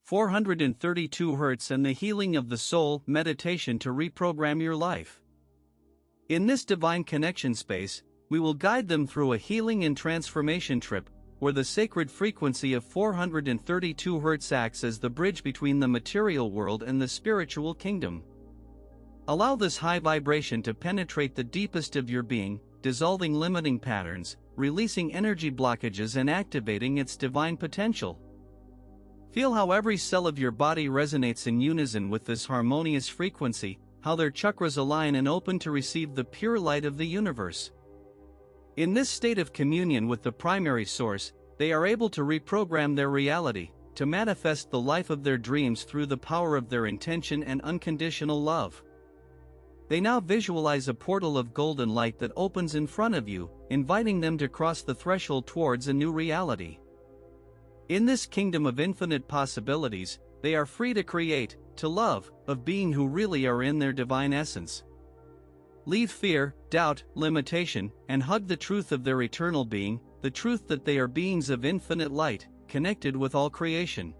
432 Hz and the Healing of the Soul Meditation to Reprogram Your Life. In this divine connection space, we will guide them through a healing and transformation trip, where the sacred frequency of 432 Hz acts as the bridge between the material world and the spiritual kingdom. Allow this high vibration to penetrate the deepest of your being, dissolving limiting patterns, releasing energy blockages and activating its divine potential. Feel how every cell of your body resonates in unison with this harmonious frequency, how their chakras align and open to receive the pure light of the universe. In this state of communion with the primary source, they are able to reprogram their reality, to manifest the life of their dreams through the power of their intention and unconditional love. They now visualize a portal of golden light that opens in front of you, inviting them to cross the threshold towards a new reality. In this kingdom of infinite possibilities, they are free to create, to love, of being who really are in their divine essence. Leave fear, doubt, limitation, and hug the truth of their eternal being, the truth that they are beings of infinite light, connected with all creation.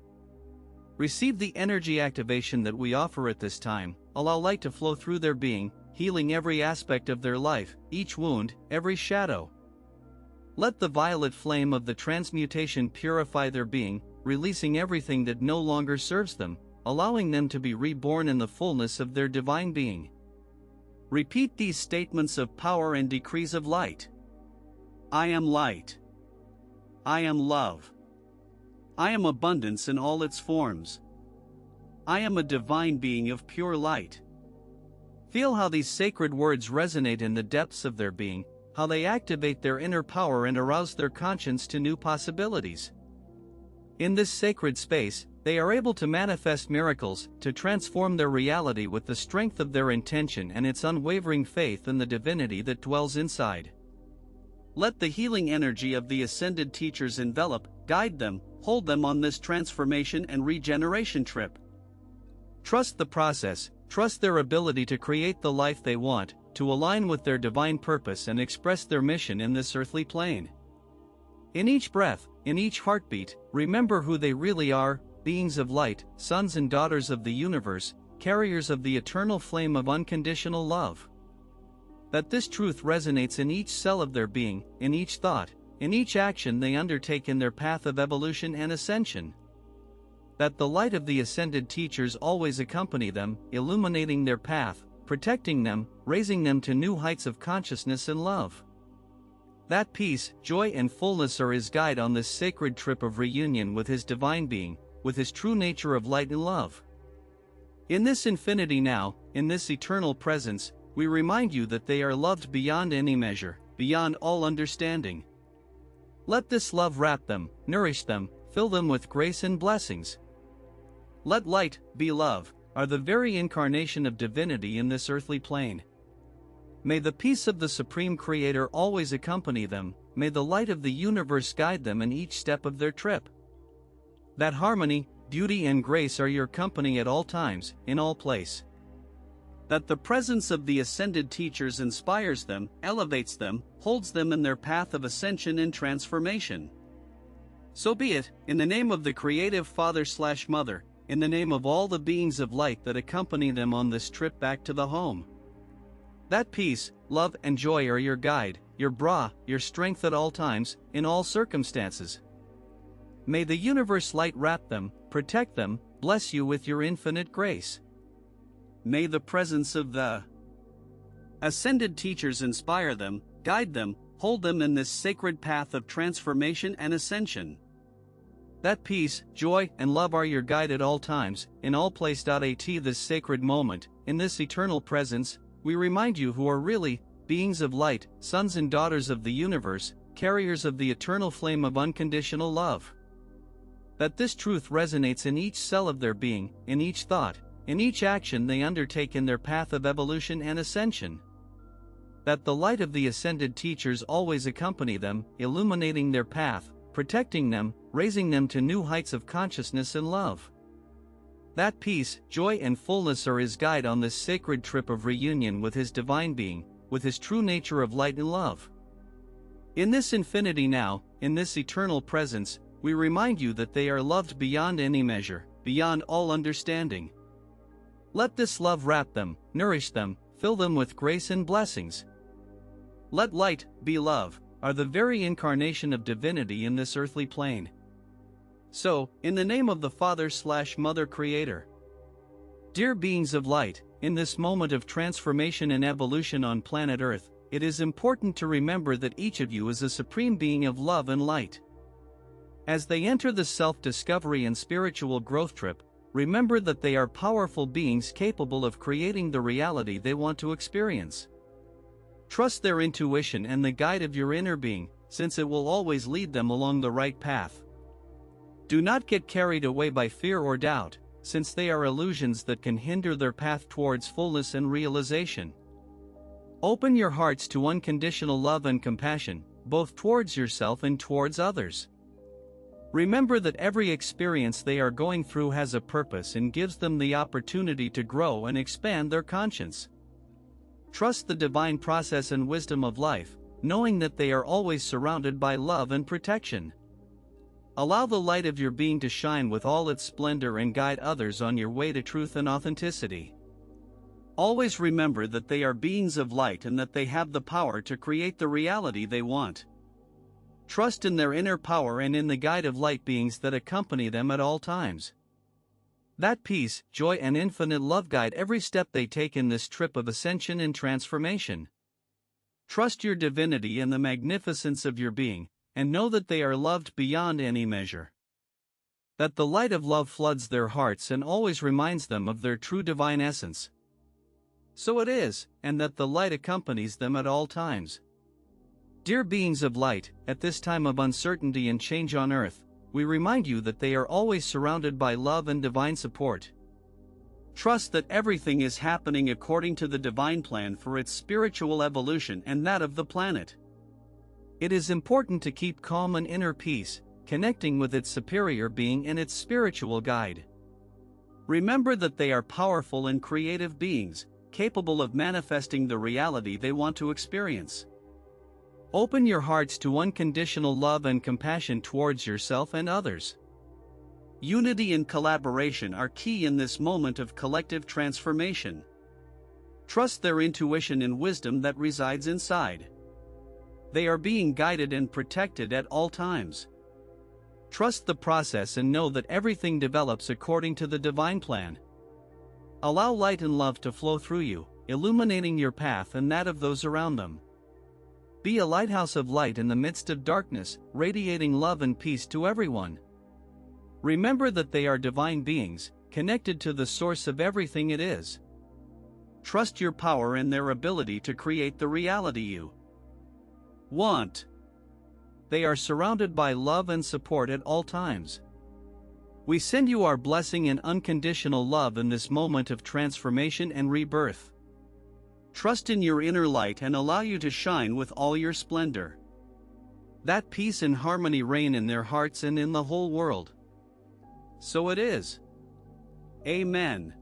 Receive the energy activation that we offer at this time. Allow light to flow through their being, healing every aspect of their life, each wound, every shadow. Let the violet flame of the transmutation purify their being, releasing everything that no longer serves them, allowing them to be reborn in the fullness of their divine being. Repeat these statements of power and decrees of light. I am light. I am love. I am abundance in all its forms. I am a divine being of pure light. Feel how these sacred words resonate in the depths of their being, how they activate their inner power and arouse their conscience to new possibilities. In this sacred space, they are able to manifest miracles, to transform their reality with the strength of their intention and its unwavering faith in the divinity that dwells inside. Let the healing energy of the ascended teachers envelop, guide them, hold them on this transformation and regeneration trip. Trust the process, trust their ability to create the life they want, to align with their divine purpose and express their mission in this earthly plane. In each breath, in each heartbeat, remember who they really are, beings of light, sons and daughters of the universe, carriers of the eternal flame of unconditional love. That this truth resonates in each cell of their being, in each thought, in each action they undertake in their path of evolution and ascension. That the light of the ascended teachers always accompany them, illuminating their path, protecting them, raising them to new heights of consciousness and love. That peace, joy and fullness are his guide on this sacred trip of reunion with his divine being, with his true nature of light and love. In this infinity now, in this eternal presence, we remind you that they are loved beyond any measure, beyond all understanding. Let this love wrap them, nourish them, fill them with grace and blessings. Let light, be love, are the very incarnation of divinity in this earthly plane. May the peace of the Supreme Creator always accompany them, may the light of the universe guide them in each step of their trip. That harmony, beauty and grace are your company at all times, in all place. That the presence of the ascended teachers inspires them, elevates them, holds them in their path of ascension and transformation. So be it, in the name of the Creative Father/Mother, in the name of all the beings of light that accompany them on this trip back to the home. That peace, love and joy are your guide, your bra, your strength at all times, in all circumstances. May the universe light wrap them, protect them, bless you with your infinite grace. May the presence of the ascended teachers inspire them, guide them, hold them in this sacred path of transformation and ascension. That peace, joy, and love are your guide at all times, in all place. At this sacred moment, in this eternal presence, we remind you who are really, beings of light, sons and daughters of the universe, carriers of the eternal flame of unconditional love. That this truth resonates in each cell of their being, in each thought, in each action they undertake in their path of evolution and ascension. That the light of the ascended teachers always accompany them, illuminating their path, protecting them, raising them to new heights of consciousness and love. That peace, joy and fullness are his guide on this sacred trip of reunion with his divine being, with his true nature of light and love. In this infinity now, in this eternal presence, we remind you that they are loved beyond any measure, beyond all understanding. Let this love wrap them, nourish them, fill them with grace and blessings. Let light, be love, are the very incarnation of divinity in this earthly plane. So, in the name of the Father/Mother Creator, dear beings of light, in this moment of transformation and evolution on planet Earth, it is important to remember that each of you is a supreme being of love and light. As they enter the self-discovery and spiritual growth trip, remember that they are powerful beings capable of creating the reality they want to experience. Trust their intuition and the guide of your inner being, since it will always lead them along the right path. Do not get carried away by fear or doubt, since they are illusions that can hinder their path towards fullness and realization. Open your hearts to unconditional love and compassion, both towards yourself and towards others. Remember that every experience they are going through has a purpose and gives them the opportunity to grow and expand their conscience. Trust the divine process and wisdom of life, knowing that they are always surrounded by love and protection. Allow the light of your being to shine with all its splendor and guide others on your way to truth and authenticity. Always remember that they are beings of light and that they have the power to create the reality they want. Trust in their inner power and in the guide of light beings that accompany them at all times. That peace, joy, and infinite love guide every step they take in this trip of ascension and transformation. Trust your divinity and the magnificence of your being, and know that they are loved beyond any measure. That the light of love floods their hearts and always reminds them of their true divine essence. So it is, and that the light accompanies them at all times. Dear beings of light, at this time of uncertainty and change on earth, we remind you that they are always surrounded by love and divine support. Trust that everything is happening according to the divine plan for its spiritual evolution and that of the planet. It is important to keep calm and inner peace, connecting with its superior being and its spiritual guide. Remember that they are powerful and creative beings, capable of manifesting the reality they want to experience. Open your hearts to unconditional love and compassion towards yourself and others. Unity and collaboration are key in this moment of collective transformation. Trust their intuition and wisdom that resides inside. They are being guided and protected at all times. Trust the process and know that everything develops according to the divine plan. Allow light and love to flow through you, illuminating your path and that of those around them. Be a lighthouse of light in the midst of darkness, radiating love and peace to everyone. Remember that they are divine beings, connected to the source of everything it is. Trust your power and their ability to create the reality you want. They are surrounded by love and support at all times. We send you our blessing and unconditional love in this moment of transformation and rebirth. Trust in your inner light and allow you to shine with all your splendor. That peace and harmony reign in their hearts and in the whole world. So it is. Amen.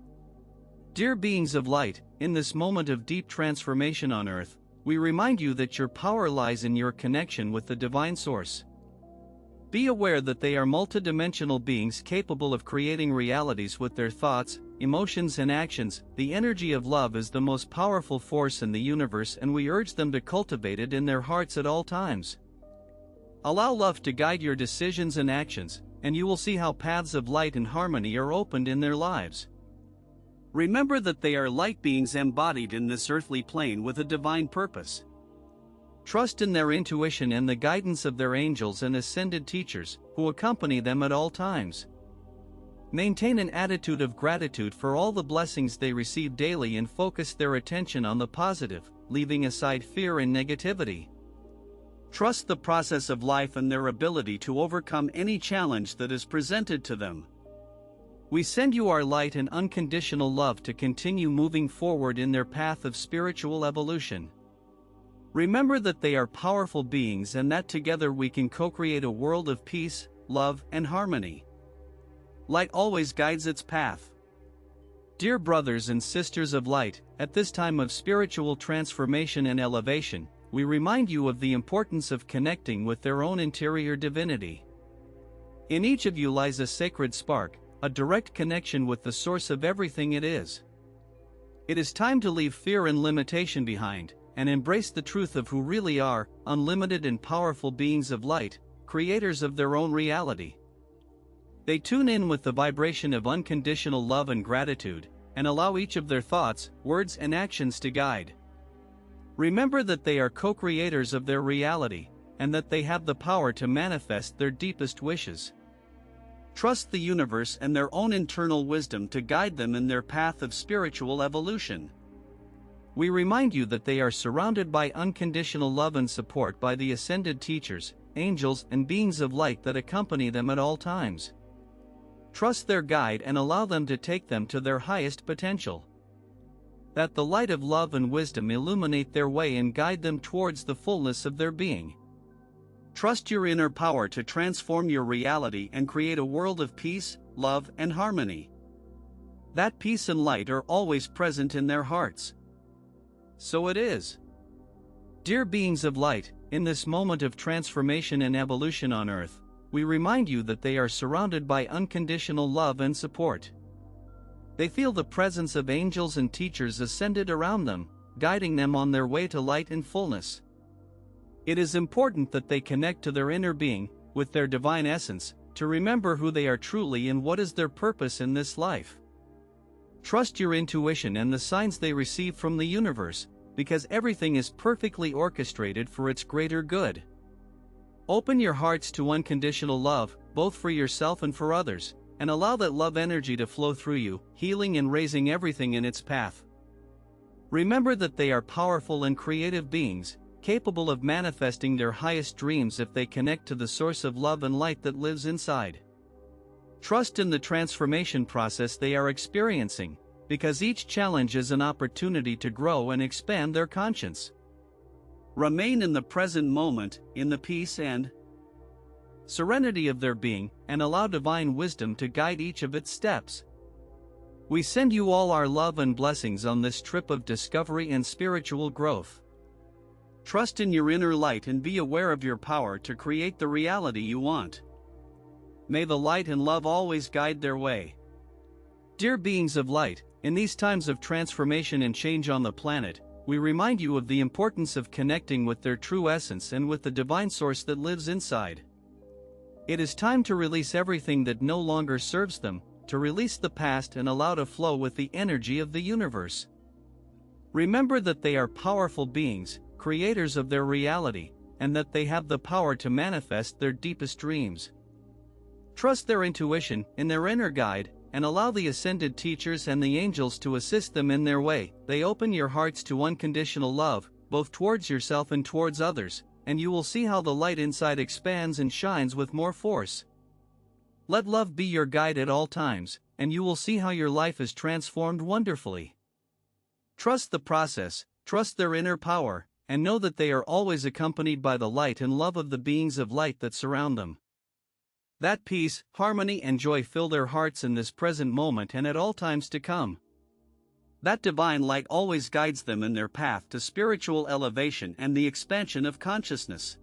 Dear beings of light, in this moment of deep transformation on earth, we remind you that your power lies in your connection with the divine source. Be aware that they are multidimensional beings capable of creating realities with their thoughts, emotions, and actions. The energy of love is the most powerful force in the universe, and we urge them to cultivate it in their hearts at all times. Allow love to guide your decisions and actions, and you will see how paths of light and harmony are opened in their lives. Remember that they are light beings embodied in this earthly plane with a divine purpose. Trust in their intuition and the guidance of their angels and ascended teachers, who accompany them at all times. Maintain an attitude of gratitude for all the blessings they receive daily and focus their attention on the positive, leaving aside fear and negativity. Trust the process of life and their ability to overcome any challenge that is presented to them. We send you our light and unconditional love to continue moving forward in their path of spiritual evolution. Remember that they are powerful beings and that together we can co-create a world of peace, love, and harmony. Light always guides its path. Dear brothers and sisters of light, at this time of spiritual transformation and elevation, we remind you of the importance of connecting with their own interior divinity. In each of you lies a sacred spark, a direct connection with the source of everything it is. It is time to leave fear and limitation behind, and embrace the truth of who really are, unlimited and powerful beings of light, creators of their own reality. They tune in with the vibration of unconditional love and gratitude, and allow each of their thoughts, words and actions to guide. Remember that they are co-creators of their reality, and that they have the power to manifest their deepest wishes. Trust the universe and their own internal wisdom to guide them in their path of spiritual evolution. We remind you that they are surrounded by unconditional love and support by the ascended teachers, angels and beings of light that accompany them at all times. Trust their guide and allow them to take them to their highest potential. That the light of love and wisdom illuminate their way and guide them towards the fullness of their being. Trust your inner power to transform your reality and create a world of peace, love, and harmony. That peace and light are always present in their hearts. So it is. Dear beings of light, in this moment of transformation and evolution on Earth, we remind you that they are surrounded by unconditional love and support. They feel the presence of angels and teachers ascended around them, guiding them on their way to light and fullness. It is important that they connect to their inner being, with their divine essence, to remember who they are truly and what is their purpose in this life. Trust your intuition and the signs they receive from the universe, because everything is perfectly orchestrated for its greater good. Open your hearts to unconditional love, both for yourself and for others, and allow that love energy to flow through you, healing and raising everything in its path. Remember that they are powerful and creative beings, capable of manifesting their highest dreams if they connect to the source of love and light that lives inside. Trust in the transformation process they are experiencing, because each challenge is an opportunity to grow and expand their conscience. Remain in the present moment, in the peace and serenity of their being, and allow divine wisdom to guide each of its steps. We send you all our love and blessings on this trip of discovery and spiritual growth. Trust in your inner light and be aware of your power to create the reality you want. May the light and love always guide their way. Dear beings of light, in these times of transformation and change on the planet, we remind you of the importance of connecting with their true essence and with the divine source that lives inside. It is time to release everything that no longer serves them, to release the past and allow to flow with the energy of the universe. Remember that they are powerful beings, creators of their reality, and that they have the power to manifest their deepest dreams. Trust their intuition in their inner guide, and allow the ascended teachers and the angels to assist them in their way. They open your hearts to unconditional love, both towards yourself and towards others, and you will see how the light inside expands and shines with more force. Let love be your guide at all times, and you will see how your life is transformed wonderfully. Trust the process, trust their inner power, and know that they are always accompanied by the light and love of the beings of light that surround them. That peace, harmony and joy fill their hearts in this present moment and at all times to come. That divine light always guides them in their path to spiritual elevation and the expansion of consciousness.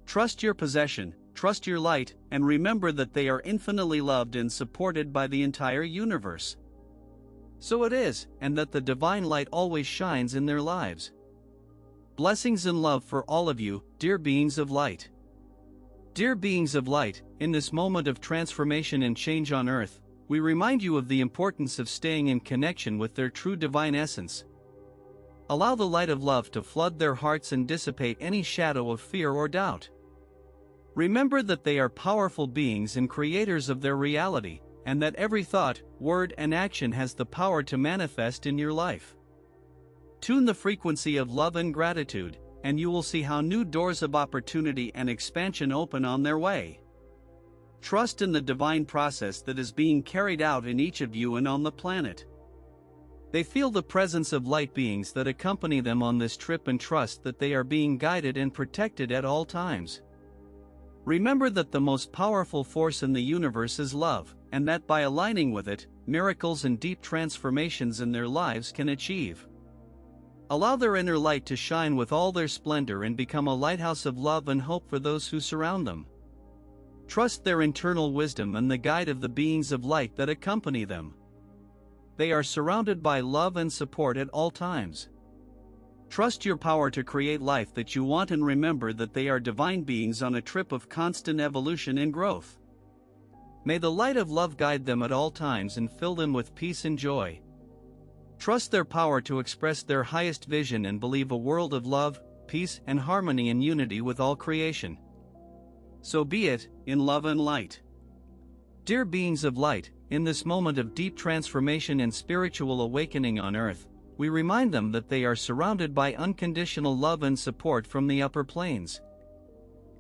Trust your possession, trust your light, and remember that they are infinitely loved and supported by the entire universe. So it is, and that the divine light always shines in their lives. Blessings and love for all of you, dear beings of light. Dear beings of light, in this moment of transformation and change on Earth, we remind you of the importance of staying in connection with their true divine essence. Allow the light of love to flood their hearts and dissipate any shadow of fear or doubt. Remember that they are powerful beings and creators of their reality, and that every thought, word, and action has the power to manifest in your life. Tune the frequency of love and gratitude, and you will see how new doors of opportunity and expansion open on their way. Trust in the divine process that is being carried out in each of you and on the planet. They feel the presence of light beings that accompany them on this trip and trust that they are being guided and protected at all times. Remember that the most powerful force in the universe is love, and that by aligning with it, miracles and deep transformations in their lives can achieve. Allow their inner light to shine with all their splendor and become a lighthouse of love and hope for those who surround them. Trust their internal wisdom and the guide of the beings of light that accompany them. They are surrounded by love and support at all times. Trust your power to create life that you want and remember that they are divine beings on a trip of constant evolution and growth. May the light of love guide them at all times and fill them with peace and joy. Trust their power to express their highest vision and believe a world of love, peace, and harmony and unity with all creation. So be it, in love and light. Dear beings of light, in this moment of deep transformation and spiritual awakening on earth, we remind them that they are surrounded by unconditional love and support from the upper planes.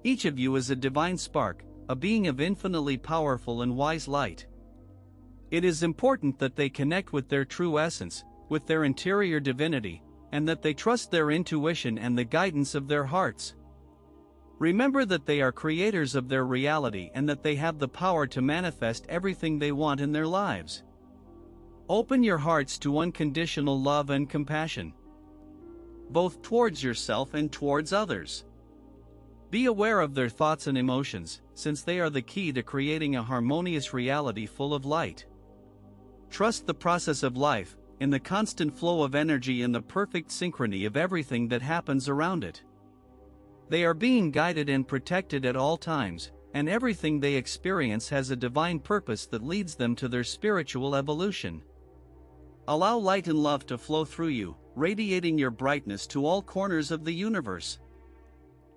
Each of you is a divine spark, a being of infinitely powerful and wise light. It is important that they connect with their true essence, with their interior divinity, and that they trust their intuition and the guidance of their hearts. Remember that they are creators of their reality and that they have the power to manifest everything they want in their lives. Open your hearts to unconditional love and compassion, both towards yourself and towards others. Be aware of their thoughts and emotions, since they are the key to creating a harmonious reality full of light. Trust the process of life, in the constant flow of energy and the perfect synchrony of everything that happens around it. They are being guided and protected at all times, and everything they experience has a divine purpose that leads them to their spiritual evolution. Allow light and love to flow through you, radiating your brightness to all corners of the universe.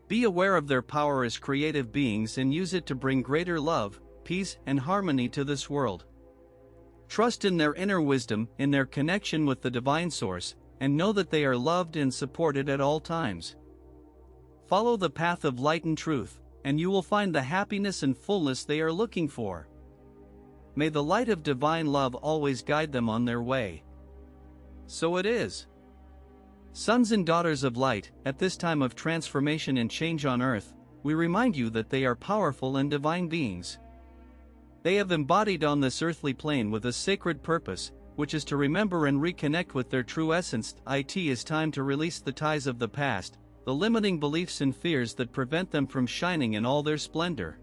Be aware of their power as creative beings and use it to bring greater love, peace, and harmony to this world. Trust in their inner wisdom, in their connection with the divine source, and know that they are loved and supported at all times. Follow the path of light and truth, and you will find the happiness and fullness they are looking for. May the light of divine love always guide them on their way. So it is. Sons and daughters of light, at this time of transformation and change on earth, we remind you that they are powerful and divine beings. They have embodied on this earthly plane with a sacred purpose, which is to remember and reconnect with their true essence. It is time to release the ties of the past, the limiting beliefs and fears that prevent them from shining in all their splendor.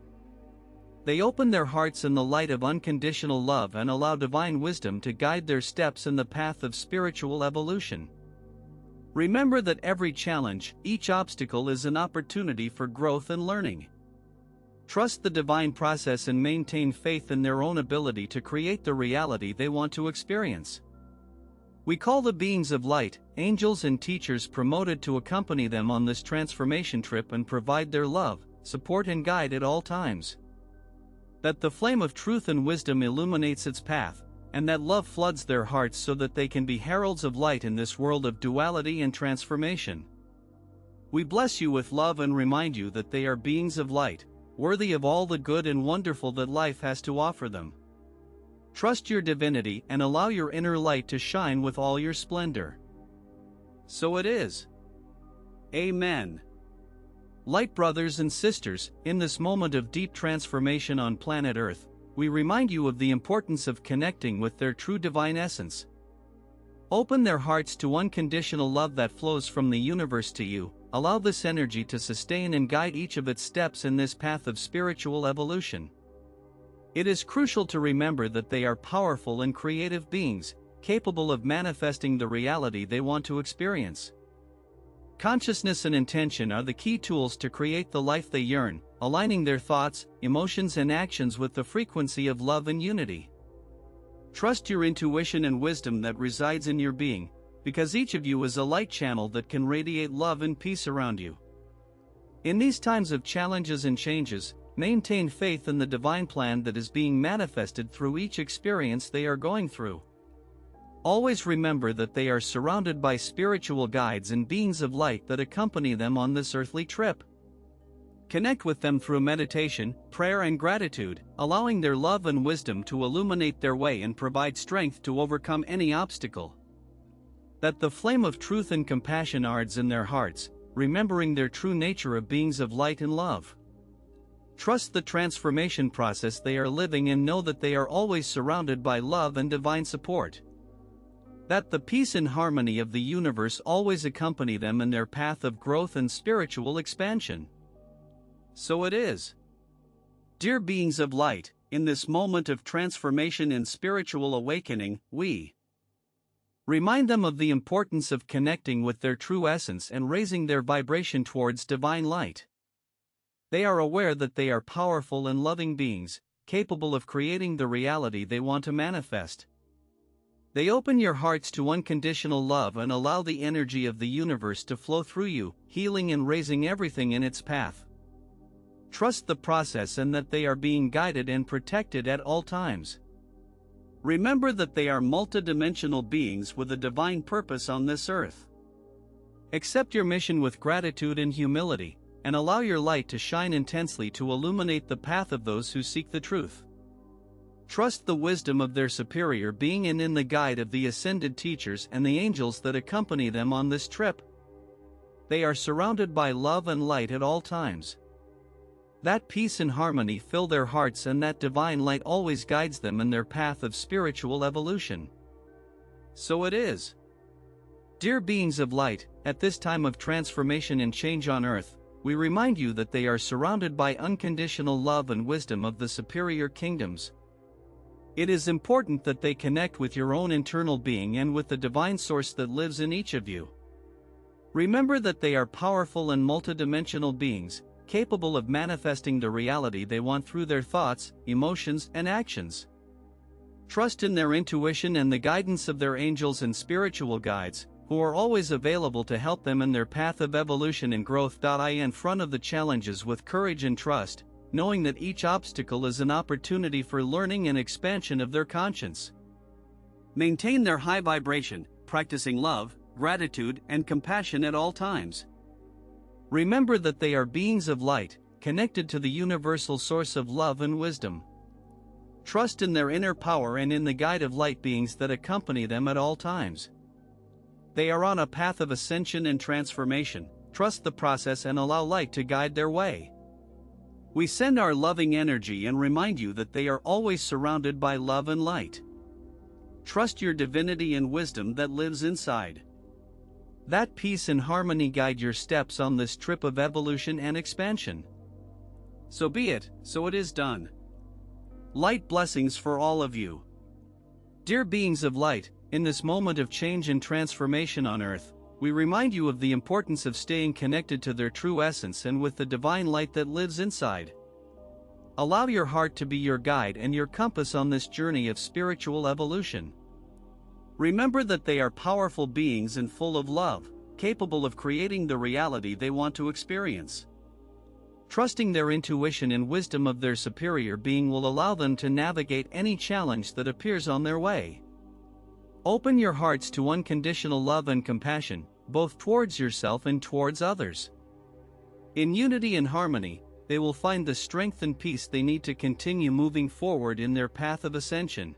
They open their hearts in the light of unconditional love and allow divine wisdom to guide their steps in the path of spiritual evolution. Remember that every challenge, each obstacle is an opportunity for growth and learning. Trust the divine process and maintain faith in their own ability to create the reality they want to experience. We call the beings of light, angels and teachers promoted to accompany them on this transformation trip and provide their love, support and guide at all times. That the flame of truth and wisdom illuminates its path, and that love floods their hearts so that they can be heralds of light in this world of duality and transformation. We bless you with love and remind you that they are beings of light, worthy of all the good and wonderful that life has to offer them. Trust your divinity and allow your inner light to shine with all your splendor. So it is. Amen. Light brothers and sisters, in this moment of deep transformation on planet Earth, we remind you of the importance of connecting with their true divine essence. Open their hearts to unconditional love that flows from the universe to you. Allow this energy to sustain and guide each of its steps in this path of spiritual evolution. It is crucial to remember that they are powerful and creative beings, capable of manifesting the reality they want to experience. Consciousness and intention are the key tools to create the life they yearn, aligning their thoughts, emotions and actions with the frequency of love and unity. Trust your intuition and wisdom that resides in your being, because each of you is a light channel that can radiate love and peace around you. In these times of challenges and changes, maintain faith in the divine plan that is being manifested through each experience they are going through. Always remember that they are surrounded by spiritual guides and beings of light that accompany them on this earthly trip. Connect with them through meditation, prayer and gratitude, allowing their love and wisdom to illuminate their way and provide strength to overcome any obstacle. That the flame of truth and compassion ards in their hearts, remembering their true nature of beings of light and love. Trust the transformation process they are living and know that they are always surrounded by love and divine support. That the peace and harmony of the universe always accompany them in their path of growth and spiritual expansion. So it is. Dear beings of light, in this moment of transformation and spiritual awakening, we remind them of the importance of connecting with their true essence and raising their vibration towards divine light. They are aware that they are powerful and loving beings, capable of creating the reality they want to manifest. They open your hearts to unconditional love and allow the energy of the universe to flow through you, healing and raising everything in its path. Trust the process and that they are being guided and protected at all times. Remember that they are multidimensional beings with a divine purpose on this earth. Accept your mission with gratitude and humility, and allow your light to shine intensely to illuminate the path of those who seek the truth. Trust the wisdom of their superior being and in the guide of the ascended teachers and the angels that accompany them on this trip. They are surrounded by love and light at all times. That peace and harmony fill their hearts, and that divine light always guides them in their path of spiritual evolution. So it is. Dear beings of light, at this time of transformation and change on earth, we remind you that they are surrounded by unconditional love and wisdom of the superior kingdoms. It is important that they connect with your own internal being and with the divine source that lives in each of you. Remember that they are powerful and multidimensional beings, capable of manifesting the reality they want through their thoughts, emotions, and actions. Trust in their intuition and the guidance of their angels and spiritual guides, who are always available to help them in their path of evolution and growth. In front of the challenges with courage and trust, knowing that each obstacle is an opportunity for learning and expansion of their conscience. Maintain their high vibration, practicing love, gratitude, and compassion at all times. Remember that they are beings of light, connected to the universal source of love and wisdom. Trust in their inner power and in the guide of light beings that accompany them at all times. They are on a path of ascension and transformation. Trust the process and allow light to guide their way. We send our loving energy and remind you that they are always surrounded by love and light. Trust your divinity and wisdom that lives inside. That peace and harmony guide your steps on this trip of evolution and expansion. So be it, so it is done. Light blessings for all of you. Dear beings of light, in this moment of change and transformation on earth, we remind you of the importance of staying connected to their true essence and with the divine light that lives inside. Allow your heart to be your guide and your compass on this journey of spiritual evolution. Remember that they are powerful beings and full of love, capable of creating the reality they want to experience. Trusting their intuition and wisdom of their superior being will allow them to navigate any challenge that appears on their way. Open your hearts to unconditional love and compassion, both towards yourself and towards others. In unity and harmony, they will find the strength and peace they need to continue moving forward in their path of ascension.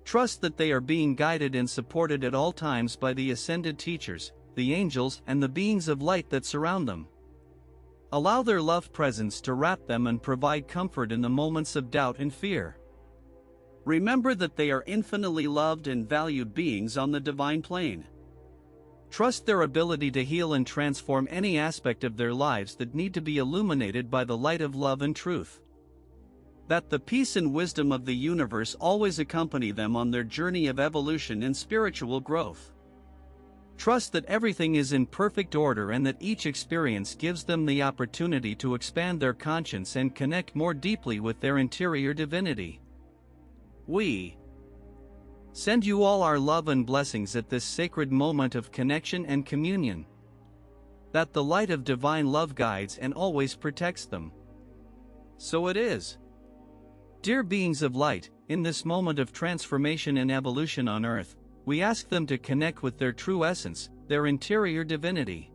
Trust that they are being guided and supported at all times by the ascended teachers, the angels, and the beings of light that surround them. Allow their love presence to wrap them and provide comfort in the moments of doubt and fear. Remember that they are infinitely loved and valued beings on the divine plane. Trust their ability to heal and transform any aspect of their lives that need to be illuminated by the light of love and truth. That the peace and wisdom of the universe always accompany them on their journey of evolution and spiritual growth. Trust that everything is in perfect order and that each experience gives them the opportunity to expand their conscience and connect more deeply with their interior divinity. We send you all our love and blessings at this sacred moment of connection and communion. That the light of divine love guides and always protects them. So it is. Dear beings of light, in this moment of transformation and evolution on earth, we ask them to connect with their true essence, their interior divinity.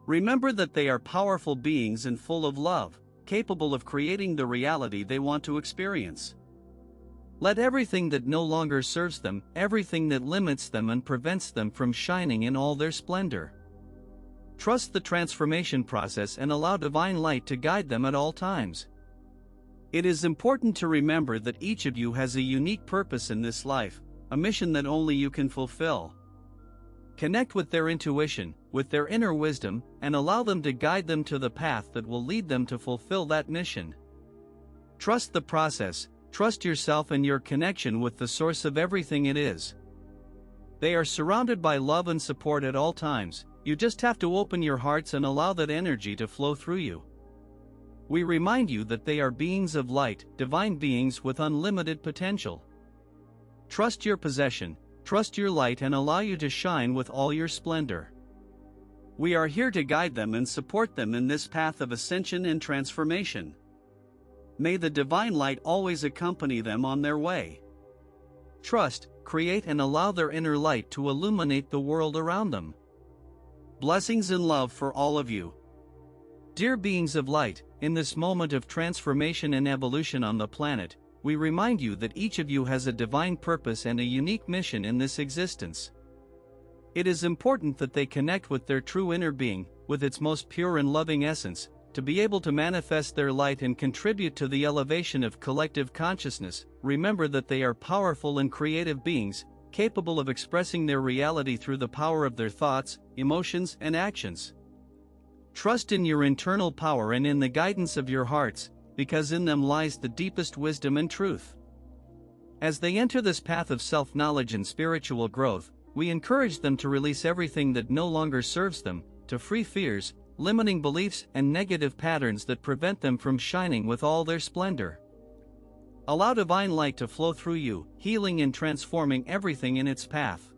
Remember that they are powerful beings and full of love, capable of creating the reality they want to experience. Let everything that no longer serves them, everything that limits them and prevents them from shining in all their splendor. Trust the transformation process and allow divine light to guide them at all times. It is important to remember that each of you has a unique purpose in this life, a mission that only you can fulfill. Connect with their intuition, with their inner wisdom, and allow them to guide them to the path that will lead them to fulfill that mission. Trust the process, trust yourself and your connection with the source of everything it is. They are surrounded by love and support at all times. You just have to open your hearts and allow that energy to flow through you. We remind you that they are beings of light, divine beings with unlimited potential. Trust your possession, trust your light, and allow you to shine with all your splendor. We are here to guide them and support them in this path of ascension and transformation. May the divine light always accompany them on their way. Trust, create, and allow their inner light to illuminate the world around them. Blessings and love for all of you. Dear beings of light, in this moment of transformation and evolution on the planet, we remind you that each of you has a divine purpose and a unique mission in this existence. It is important that they connect with their true inner being, with its most pure and loving essence, to be able to manifest their light and contribute to the elevation of collective consciousness. Remember that they are powerful and creative beings, capable of expressing their reality through the power of their thoughts, emotions, and actions. Trust in your internal power and in the guidance of your hearts, because in them lies the deepest wisdom and truth. As they enter this path of self-knowledge and spiritual growth, we encourage them to release everything that no longer serves them, to free fears, limiting beliefs, and negative patterns that prevent them from shining with all their splendor. Allow divine light to flow through you, healing and transforming everything in its path.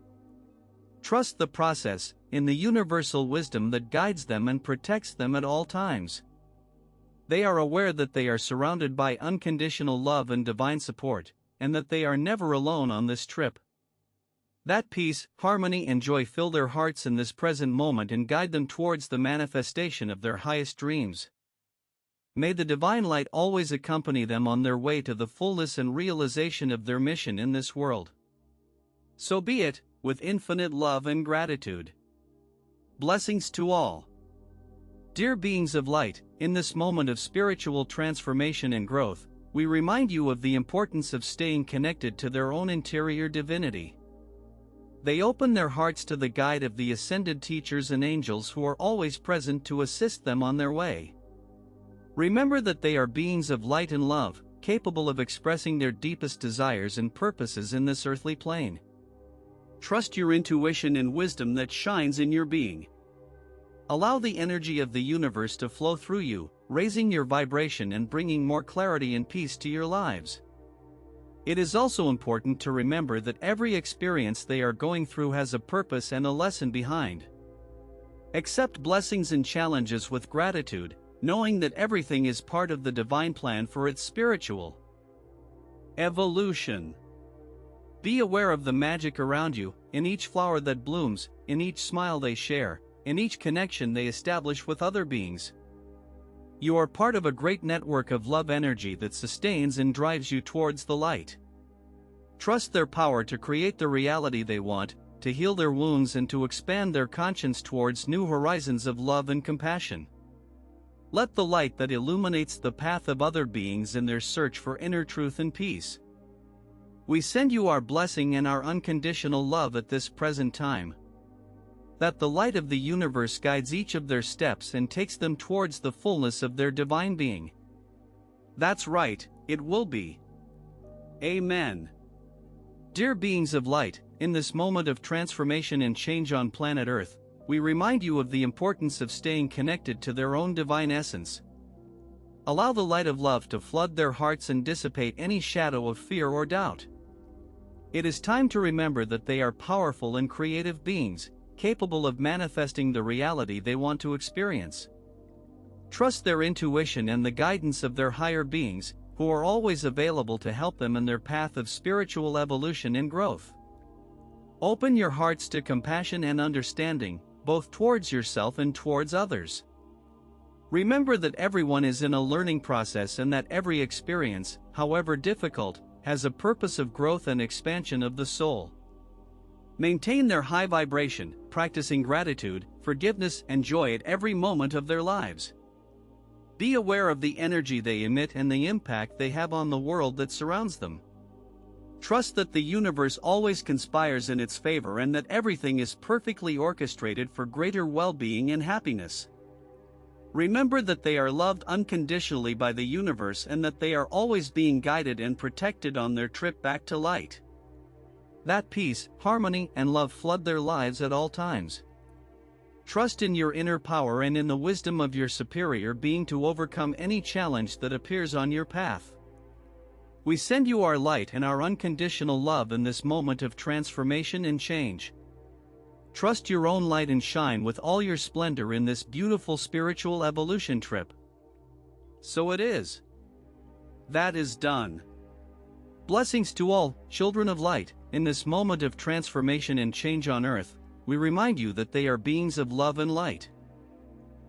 Trust the process, in the universal wisdom that guides them and protects them at all times. They are aware that they are surrounded by unconditional love and divine support, and that they are never alone on this trip. That peace, harmony, and joy fill their hearts in this present moment and guide them towards the manifestation of their highest dreams. May the divine light always accompany them on their way to the fullness and realization of their mission in this world. So be it, with infinite love and gratitude. Blessings to all. Dear beings of light, in this moment of spiritual transformation and growth, we remind you of the importance of staying connected to their own interior divinity. They open their hearts to the guide of the ascended teachers and angels who are always present to assist them on their way. Remember that they are beings of light and love, capable of expressing their deepest desires and purposes in this earthly plane. Trust your intuition and wisdom that shines in your being. Allow the energy of the universe to flow through you, raising your vibration and bringing more clarity and peace to your lives. It is also important to remember that every experience they are going through has a purpose and a lesson behind. Accept blessings and challenges with gratitude, knowing that everything is part of the divine plan for its spiritual evolution. Be aware of the magic around you, in each flower that blooms, in each smile they share, in each connection they establish with other beings. You are part of a great network of love energy that sustains and drives you towards the light. Trust their power to create the reality they want, to heal their wounds, and to expand their conscience towards new horizons of love and compassion. Let the light that illuminates the path of other beings in their search for inner truth and peace. We send you our blessing and our unconditional love at this present time. That the light of the universe guides each of their steps and takes them towards the fullness of their divine being. That's right, it will be. Amen. Dear beings of light, in this moment of transformation and change on planet Earth, we remind you of the importance of staying connected to their own divine essence. Allow the light of love to flood their hearts and dissipate any shadow of fear or doubt. It is time to remember that they are powerful and creative beings, capable of manifesting the reality they want to experience. Trust their intuition and the guidance of their higher beings, who are always available to help them in their path of spiritual evolution and growth. Open your hearts to compassion and understanding, both towards yourself and towards others. Remember that everyone is in a learning process and that every experience, however difficult, has a purpose of growth and expansion of the soul. Maintain their high vibration, practicing gratitude, forgiveness, and joy at every moment of their lives. Be aware of the energy they emit and the impact they have on the world that surrounds them. Trust that the universe always conspires in its favor and that everything is perfectly orchestrated for greater well-being and happiness. Remember that they are loved unconditionally by the universe and that they are always being guided and protected on their trip back to light. That peace, harmony, and love flood their lives at all times. Trust in your inner power and in the wisdom of your superior being to overcome any challenge that appears on your path. We send you our light and our unconditional love in this moment of transformation and change. Trust your own light and shine with all your splendor in this beautiful spiritual evolution trip. So it is. That is done. Blessings to all, children of light. In this moment of transformation and change on earth, we remind you that they are beings of love and light.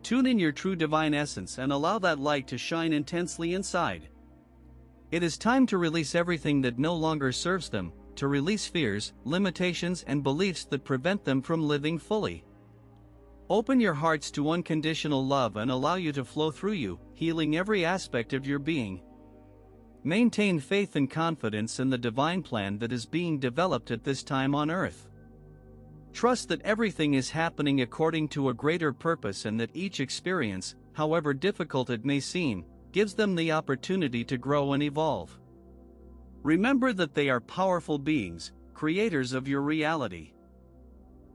Tune in your true divine essence and allow that light to shine intensely inside. It is time to release everything that no longer serves them, to release fears, limitations, and beliefs that prevent them from living fully. Open your hearts to unconditional love and allow you to flow through you, healing every aspect of your being. Maintain faith and confidence in the divine plan that is being developed at this time on earth. Trust that everything is happening according to a greater purpose and that each experience, however difficult it may seem, gives them the opportunity to grow and evolve. Remember that they are powerful beings, creators of your reality.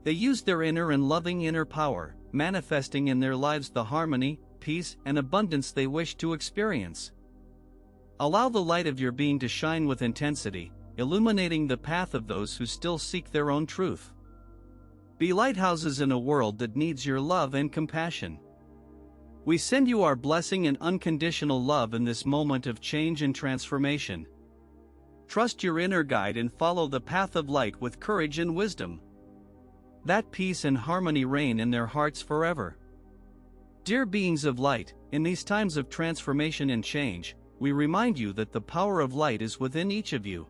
They use their inner and loving inner power, manifesting in their lives the harmony, peace, and abundance they wish to experience. Allow the light of your being to shine with intensity, illuminating the path of those who still seek their own truth. Be lighthouses in a world that needs your love and compassion. We send you our blessing and unconditional love in this moment of change and transformation. Trust your inner guide and follow the path of light with courage and wisdom. That peace and harmony reign in their hearts forever. Dear beings of light, in these times of transformation and change, we remind you that the power of light is within each of you.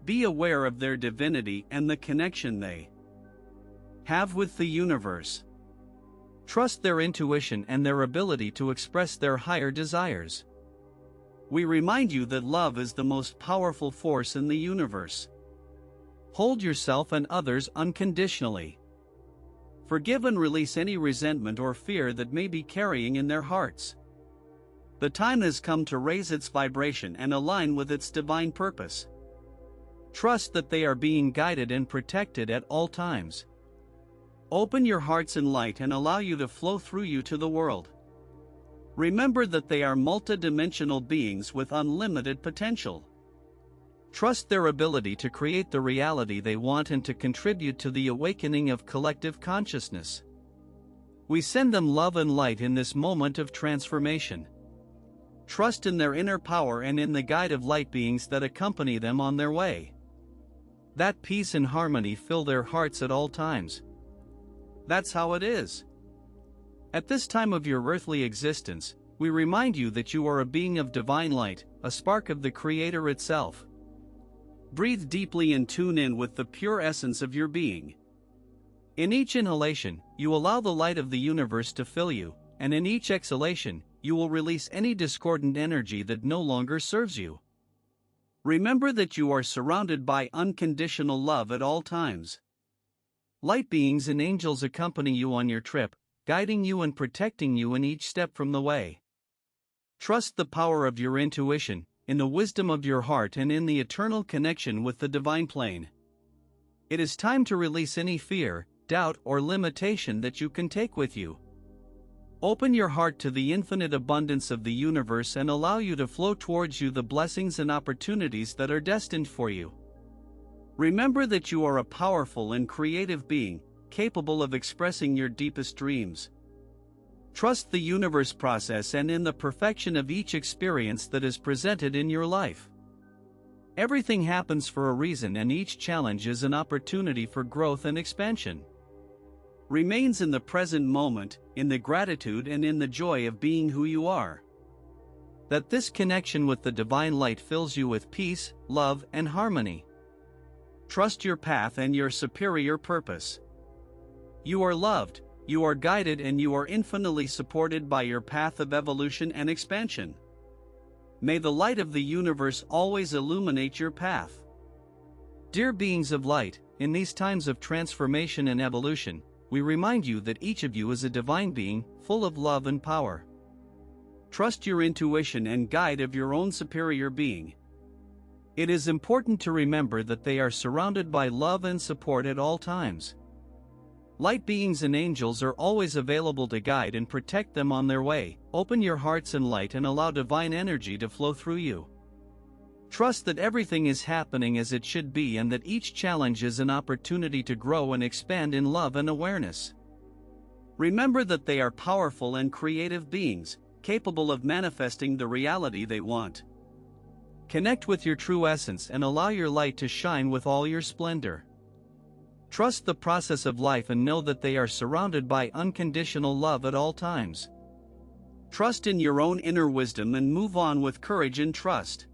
Be aware of their divinity and the connection they have with the universe. Trust their intuition and their ability to express their higher desires. We remind you that love is the most powerful force in the universe. Hold yourself and others unconditionally. Forgive and release any resentment or fear that may be carrying in their hearts. The time has come to raise its vibration and align with its divine purpose. Trust that they are being guided and protected at all times. Open your hearts in light and allow you to flow through you to the world. Remember that they are multidimensional beings with unlimited potential. Trust their ability to create the reality they want and to contribute to the awakening of collective consciousness. We send them love and light in this moment of transformation. Trust in their inner power and in the guide of light beings that accompany them on their way. That peace and harmony fill their hearts at all times. That's how it is. At this time of your earthly existence, we remind you that you are a being of divine light, a spark of the Creator itself. Breathe deeply and tune in with the pure essence of your being. In each inhalation, you allow the light of the universe to fill you, and in each exhalation, you will release any discordant energy that no longer serves you. Remember that you are surrounded by unconditional love at all times. Light beings and angels accompany you on your trip, guiding you and protecting you in each step from the way. Trust the power of your intuition, in the wisdom of your heart and in the eternal connection with the divine plane. It is time to release any fear, doubt, or limitation that you can take with you. Open your heart to the infinite abundance of the universe and allow you to flow towards you the blessings and opportunities that are destined for you. Remember that you are a powerful and creative being, capable of expressing your deepest dreams. Trust the universe process and in the perfection of each experience that is presented in your life. Everything happens for a reason and each challenge is an opportunity for growth and expansion. Remains in the present moment, in the gratitude and in the joy of being who you are. That this connection with the divine light fills you with peace, love, and harmony. Trust your path and your superior purpose. You are loved, you are guided, and you are infinitely supported by your path of evolution and expansion. May the light of the universe always illuminate your path. Dear beings of light, in these times of transformation and evolution, we remind you that each of you is a divine being, full of love and power. Trust your intuition and guide of your own superior being. It is important to remember that they are surrounded by love and support at all times. Light beings and angels are always available to guide and protect them on their way. Open your hearts and light and allow divine energy to flow through you. Trust that everything is happening as it should be and that each challenge is an opportunity to grow and expand in love and awareness. Remember that they are powerful and creative beings, capable of manifesting the reality they want. Connect with your true essence and allow your light to shine with all your splendor. Trust the process of life and know that they are surrounded by unconditional love at all times. Trust in your own inner wisdom and move on with courage and trust.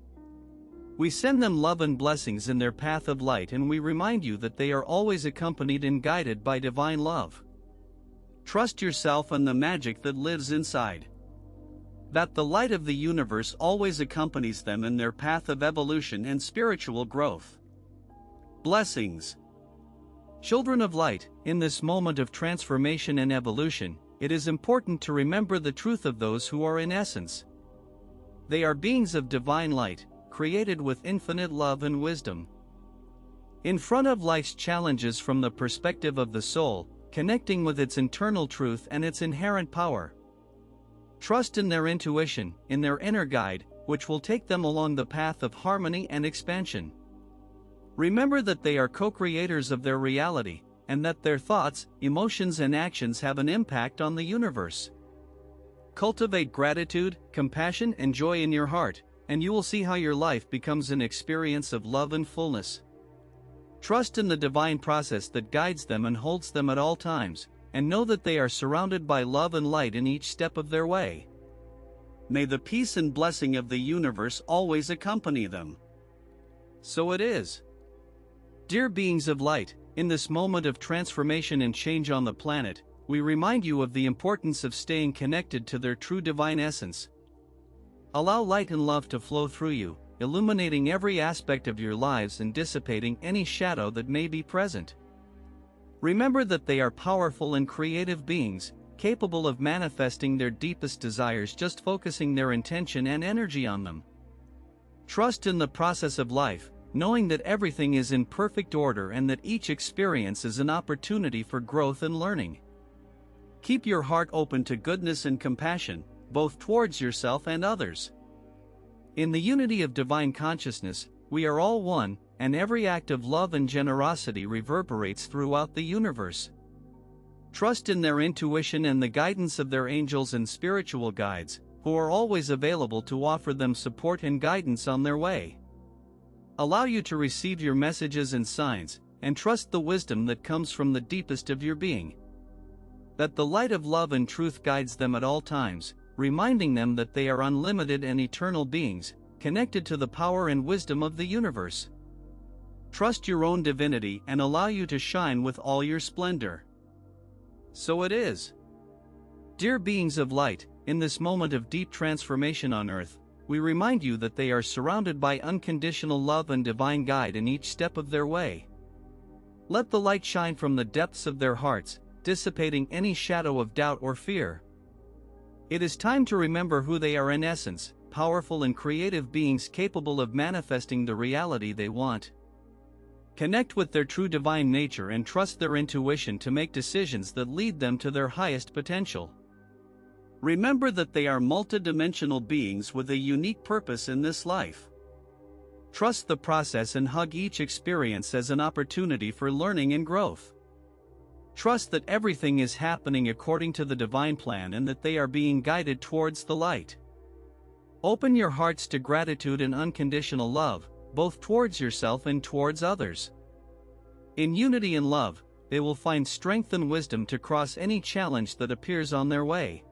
We send them love and blessings in their path of light, and we remind you that they are always accompanied and guided by divine love. Trust yourself and the magic that lives inside. That the light of the universe always accompanies them in their path of evolution and spiritual growth. Blessings. Children of light, in this moment of transformation and evolution, it is important to remember the truth of those who are in essence. They are beings of divine light, created with infinite love and wisdom. In front of life's challenges from the perspective of the soul, connecting with its internal truth and its inherent power. Trust in their intuition, in their inner guide, which will take them along the path of harmony and expansion. Remember that they are co-creators of their reality, and that their thoughts, emotions and actions have an impact on the universe. Cultivate gratitude, compassion and joy in your heart, and you will see how your life becomes an experience of love and fullness. Trust in the divine process that guides them and holds them at all times, and know that they are surrounded by love and light in each step of their way. May the peace and blessing of the universe always accompany them. So it is. Dear beings of light, in this moment of transformation and change on the planet, we remind you of the importance of staying connected to their true divine essence. Allow light and love to flow through you, illuminating every aspect of your lives and dissipating any shadow that may be present. Remember that they are powerful and creative beings, capable of manifesting their deepest desires, just focusing their intention and energy on them. Trust in the process of life, knowing that everything is in perfect order and that each experience is an opportunity for growth and learning. Keep your heart open to goodness and compassion, both towards yourself and others. In the unity of divine consciousness, we are all one, and every act of love and generosity reverberates throughout the universe. Trust in their intuition and the guidance of their angels and spiritual guides, who are always available to offer them support and guidance on their way. Allow you to receive your messages and signs, and trust the wisdom that comes from the deepest of your being. That the light of love and truth guides them at all times, reminding them that they are unlimited and eternal beings, connected to the power and wisdom of the universe. Trust your own divinity and allow you to shine with all your splendor. So it is. Dear beings of light, in this moment of deep transformation on earth, we remind you that they are surrounded by unconditional love and divine guide in each step of their way. Let the light shine from the depths of their hearts, dissipating any shadow of doubt or fear. It is time to remember who they are in essence, powerful and creative beings capable of manifesting the reality they want. Connect with their true divine nature and trust their intuition to make decisions that lead them to their highest potential. Remember that they are multidimensional beings with a unique purpose in this life. Trust the process and hug each experience as an opportunity for learning and growth. Trust that everything is happening according to the divine plan and that they are being guided towards the light. Open your hearts to gratitude and unconditional love, both towards yourself and towards others. In unity and love, they will find strength and wisdom to cross any challenge that appears on their way.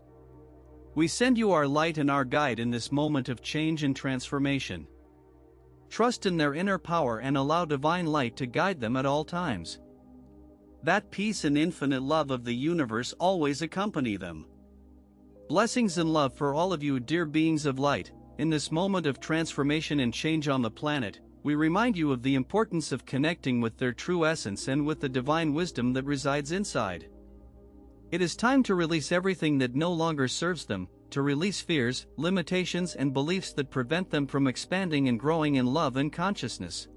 We send you our light and our guide in this moment of change and transformation. Trust in their inner power and allow divine light to guide them at all times. That peace and infinite love of the universe always accompany them. Blessings and love for all of you, dear beings of light. In this moment of transformation and change on the planet, we remind you of the importance of connecting with their true essence and with the divine wisdom that resides inside. It is time to release everything that no longer serves them, to release fears, limitations, and beliefs that prevent them from expanding and growing in love and consciousness.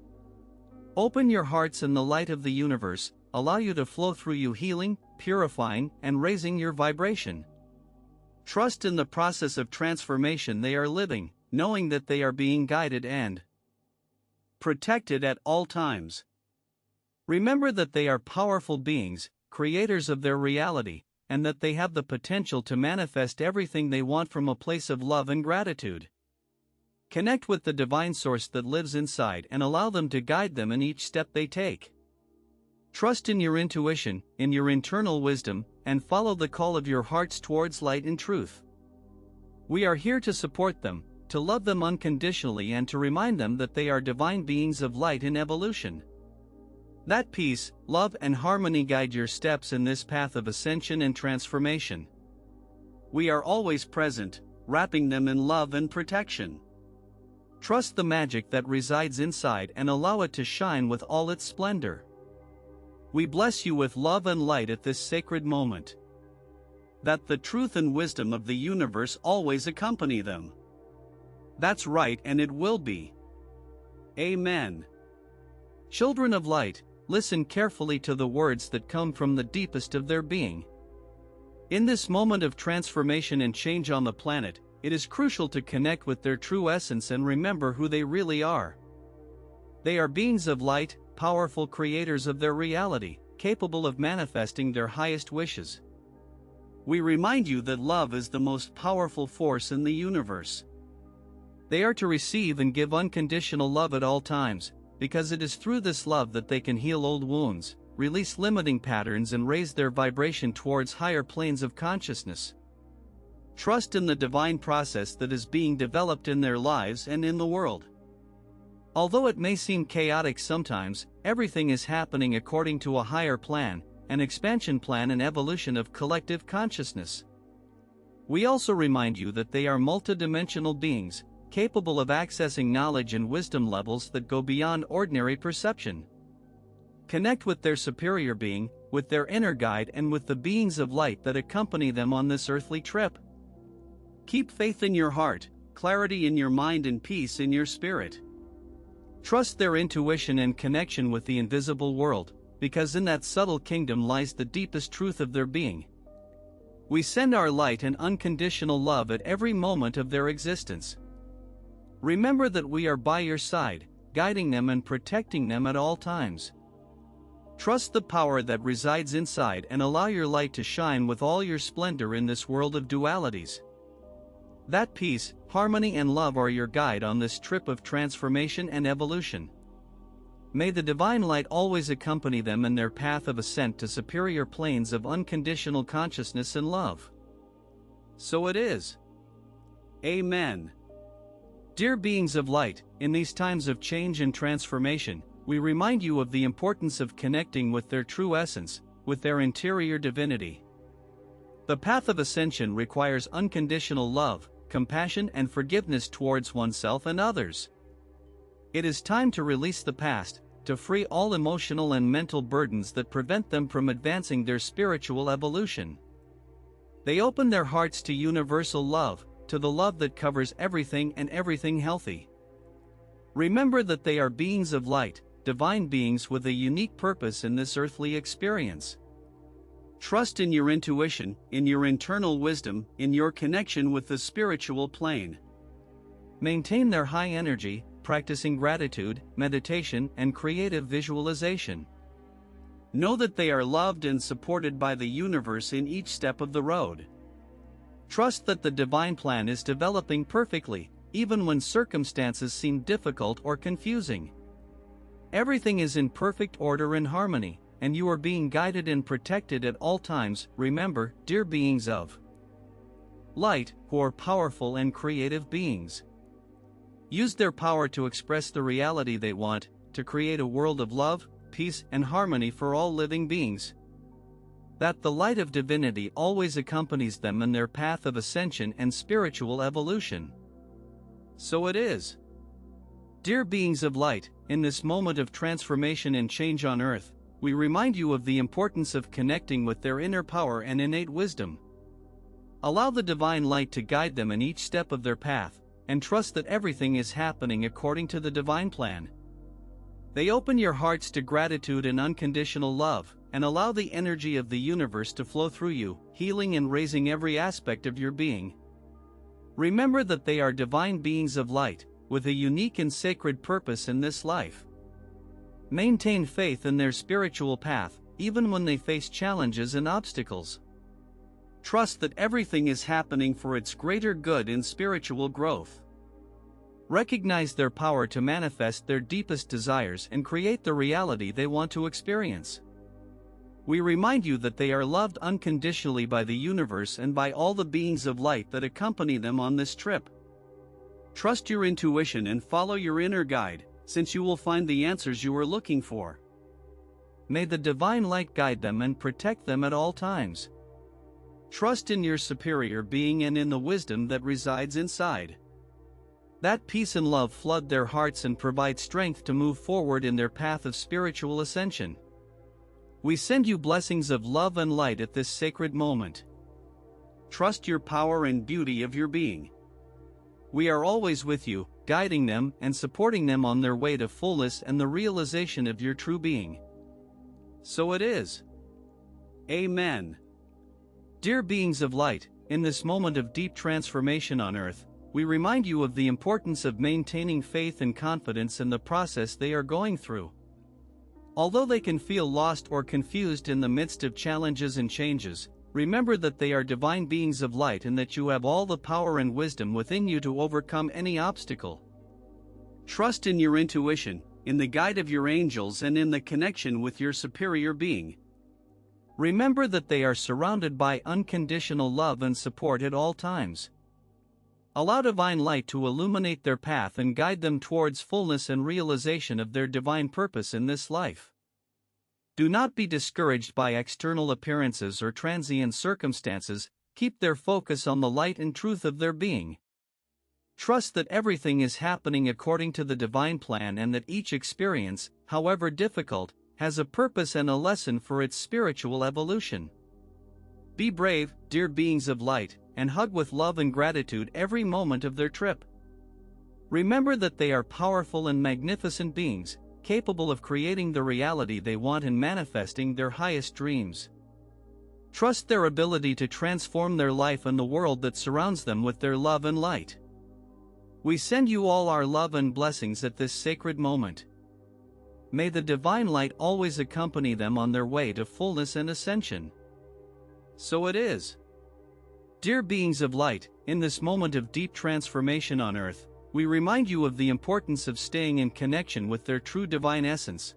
Open your hearts and the light of the universe allow you to flow through you, healing, purifying, and raising your vibration. Trust in the process of transformation they are living, knowing that they are being guided and protected at all times. Remember that they are powerful beings, creators of their reality, and that they have the potential to manifest everything they want from a place of love and gratitude. Connect with the divine source that lives inside and allow them to guide them in each step they take. Trust in your intuition, in your internal wisdom, and follow the call of your hearts towards light and truth. We are here to support them, to love them unconditionally, and to remind them that they are divine beings of light in evolution. That peace, love, and harmony guide your steps in this path of ascension and transformation. We are always present, wrapping them in love and protection. Trust the magic that resides inside and allow it to shine with all its splendor. We bless you with love and light at this sacred moment. That the truth and wisdom of the universe always accompany them. That's right, and it will be. Amen. Children of light, listen carefully to the words that come from the deepest of their being. In this moment of transformation and change on the planet, it is crucial to connect with their true essence and remember who they really are. They are beings of light, powerful creators of their reality, capable of manifesting their highest wishes. We remind you that love is the most powerful force in the universe. They are to receive and give unconditional love at all times, because it is through this love that they can heal old wounds, release limiting patterns, and raise their vibration towards higher planes of consciousness. Trust in the divine process that is being developed in their lives and in the world. Although it may seem chaotic sometimes, everything is happening according to a higher plan, an expansion plan and evolution of collective consciousness. We also remind you that they are multidimensional beings, capable of accessing knowledge and wisdom levels that go beyond ordinary perception. Connect with their superior being, with their inner guide, and with the beings of light that accompany them on this earthly trip. Keep faith in your heart, clarity in your mind, and peace in your spirit. Trust their intuition and connection with the invisible world, because in that subtle kingdom lies the deepest truth of their being. We send our light and unconditional love at every moment of their existence. Remember that we are by your side, guiding them and protecting them at all times. Trust the power that resides inside and allow your light to shine with all your splendor in this world of dualities. That peace, harmony, and love are your guide on this trip of transformation and evolution. May the divine light always accompany them in their path of ascent to superior planes of unconditional consciousness and love. So it is. Amen. Dear beings of light, in these times of change and transformation, we remind you of the importance of connecting with their true essence, with their interior divinity. The path of ascension requires unconditional love, compassion, and forgiveness towards oneself and others. It is time to release the past, to free all emotional and mental burdens that prevent them from advancing their spiritual evolution. They open their hearts to universal love, to the love that covers everything and everything healthy. Remember that they are beings of light, divine beings with a unique purpose in this earthly experience. Trust in your intuition, in your internal wisdom, in your connection with the spiritual plane. Maintain their high energy, practicing gratitude, meditation, and creative visualization. Know that they are loved and supported by the universe in each step of the road. Trust that the divine plan is developing perfectly, even when circumstances seem difficult or confusing. Everything is in perfect order and harmony, and you are being guided and protected at all times. Remember, dear beings of light, who are powerful and creative beings. Use their power to express the reality they want, to create a world of love, peace, and harmony for all living beings. That the light of divinity always accompanies them in their path of ascension and spiritual evolution. So it is. Dear beings of light, in this moment of transformation and change on earth, we remind you of the importance of connecting with their inner power and innate wisdom. Allow the divine light to guide them in each step of their path, and trust that everything is happening according to the divine plan. They open your hearts to gratitude and unconditional love, and allow the energy of the universe to flow through you, healing and raising every aspect of your being. Remember that they are divine beings of light, with a unique and sacred purpose in this life. Maintain faith in their spiritual path, even when they face challenges and obstacles. Trust that everything is happening for its greater good and spiritual growth. Recognize their power to manifest their deepest desires and create the reality they want to experience. We remind you that they are loved unconditionally by the universe and by all the beings of light that accompany them on this trip. Trust your intuition and follow your inner guide, since you will find the answers you are looking for. May the divine light guide them and protect them at all times. Trust in your superior being and in the wisdom that resides inside. That peace and love flood their hearts and provide strength to move forward in their path of spiritual ascension. We send you blessings of love and light at this sacred moment. Trust your power and beauty of your being. We are always with you, guiding them and supporting them on their way to fullness and the realization of your true being. So it is. Amen. Dear beings of light, in this moment of deep transformation on earth, we remind you of the importance of maintaining faith and confidence in the process they are going through. Although they can feel lost or confused in the midst of challenges and changes, remember that they are divine beings of light and that you have all the power and wisdom within you to overcome any obstacle. Trust in your intuition, in the guide of your angels, and in the connection with your superior being. Remember that they are surrounded by unconditional love and support at all times. Allow divine light to illuminate their path and guide them towards fullness and realization of their divine purpose in this life. Do not be discouraged by external appearances or transient circumstances. Keep their focus on the light and truth of their being. Trust that everything is happening according to the divine plan and that each experience, however difficult, has a purpose and a lesson for its spiritual evolution. Be brave, dear beings of light, and hug with love and gratitude every moment of their trip. Remember that they are powerful and magnificent beings, capable of creating the reality they want and manifesting their highest dreams. Trust their ability to transform their life and the world that surrounds them with their love and light. We send you all our love and blessings at this sacred moment. May the divine light always accompany them on their way to fullness and ascension. So it is. Dear beings of light, in this moment of deep transformation on earth, we remind you of the importance of staying in connection with their true divine essence.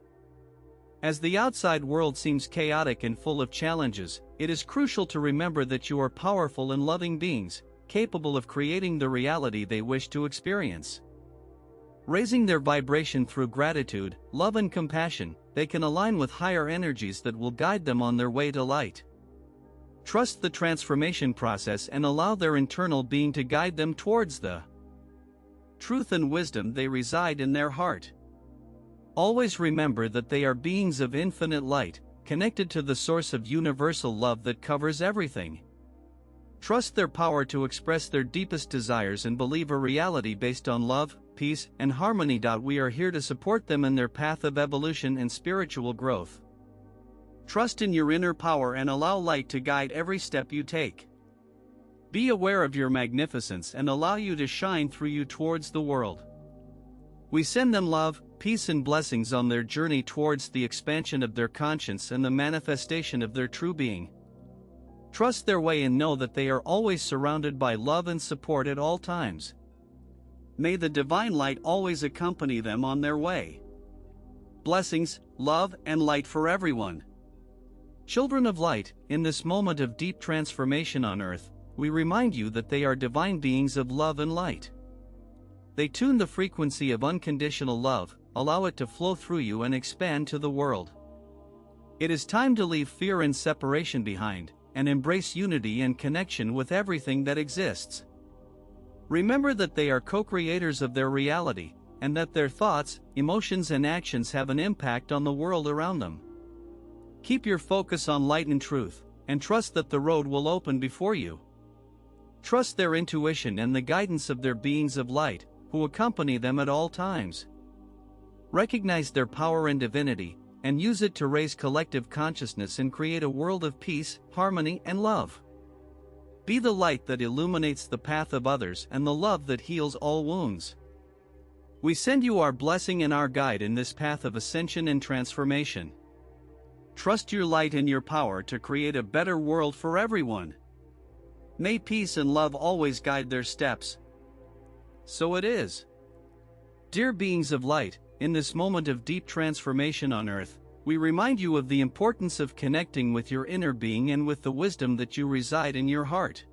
As the outside world seems chaotic and full of challenges, it is crucial to remember that you are powerful and loving beings, capable of creating the reality they wish to experience. Raising their vibration through gratitude, love and compassion, they can align with higher energies that will guide them on their way to light. Trust the transformation process and allow their internal being to guide them towards the truth and wisdom they reside in their heart. Always remember that they are beings of infinite light, connected to the source of universal love that covers everything. Trust their power to express their deepest desires and believe a reality based on love, peace, and harmony. We are here to support them in their path of evolution and spiritual growth. Trust in your inner power and allow light to guide every step you take. Be aware of your magnificence and allow you to shine through you towards the world. We send them love, peace and blessings on their journey towards the expansion of their conscience and the manifestation of their true being. Trust their way and know that they are always surrounded by love and support at all times. May the divine light always accompany them on their way. Blessings, love, and light for everyone. Children of light, in this moment of deep transformation on earth, we remind you that they are divine beings of love and light. They tune the frequency of unconditional love, allow it to flow through you and expand to the world. It is time to leave fear and separation behind, and embrace unity and connection with everything that exists. Remember that they are co-creators of their reality, and that their thoughts, emotions and actions have an impact on the world around them. Keep your focus on light and truth, and trust that the road will open before you. Trust their intuition and the guidance of their beings of light, who accompany them at all times. Recognize their power and divinity, and use it to raise collective consciousness and create a world of peace, harmony, and love. Be the light that illuminates the path of others and the love that heals all wounds. We send you our blessing and our guide in this path of ascension and transformation. Trust your light and your power to create a better world for everyone. May peace and love always guide their steps. So it is. Dear beings of light, in this moment of deep transformation on Earth, we remind you of the importance of connecting with your inner being and with the wisdom that you reside in your heart.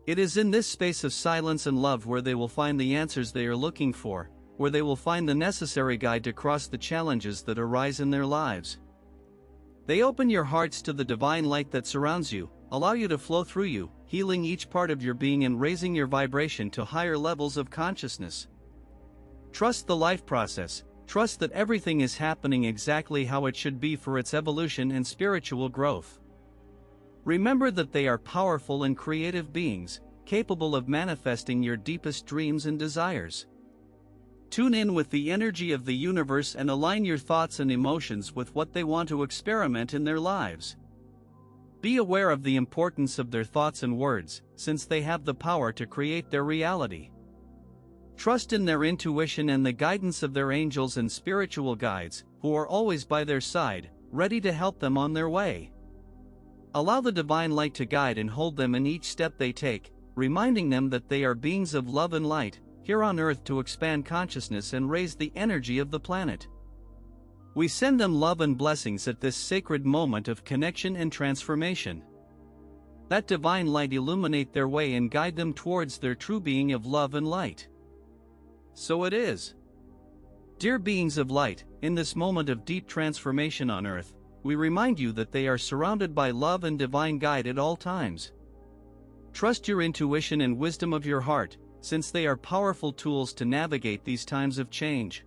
It is in this space of silence and love where they will find the answers they are looking for, where they will find the necessary guide to cross the challenges that arise in their lives. They open your hearts to the divine light that surrounds you, allow you to flow through you, healing each part of your being and raising your vibration to higher levels of consciousness. Trust the life process, trust that everything is happening exactly how it should be for its evolution and spiritual growth. Remember that they are powerful and creative beings, capable of manifesting your deepest dreams and desires. Tune in with the energy of the universe and align your thoughts and emotions with what they want to experiment in their lives. Be aware of the importance of their thoughts and words, since they have the power to create their reality. Trust in their intuition and the guidance of their angels and spiritual guides, who are always by their side, ready to help them on their way. Allow the divine light to guide and hold them in each step they take, reminding them that they are beings of love and light, here on Earth to expand consciousness and raise the energy of the planet. We send them love and blessings at this sacred moment of connection and transformation. Let divine light illuminate their way and guide them towards their true being of love and light. So it is. Dear beings of light, in this moment of deep transformation on Earth, we remind you that they are surrounded by love and divine guide at all times. Trust your intuition and wisdom of your heart, since they are powerful tools to navigate these times of change.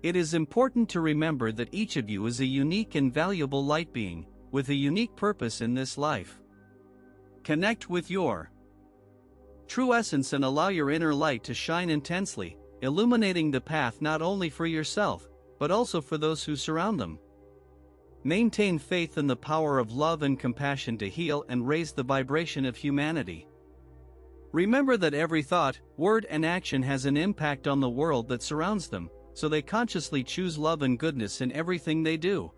It is important to remember that each of you is a unique and valuable light being, with a unique purpose in this life. Connect with your true essence and allow your inner light to shine intensely, illuminating the path not only for yourself, but also for those who surround them. Maintain faith in the power of love and compassion to heal and raise the vibration of humanity. Remember that every thought, word, and action has an impact on the world that surrounds them, so they consciously choose love and goodness in everything they do.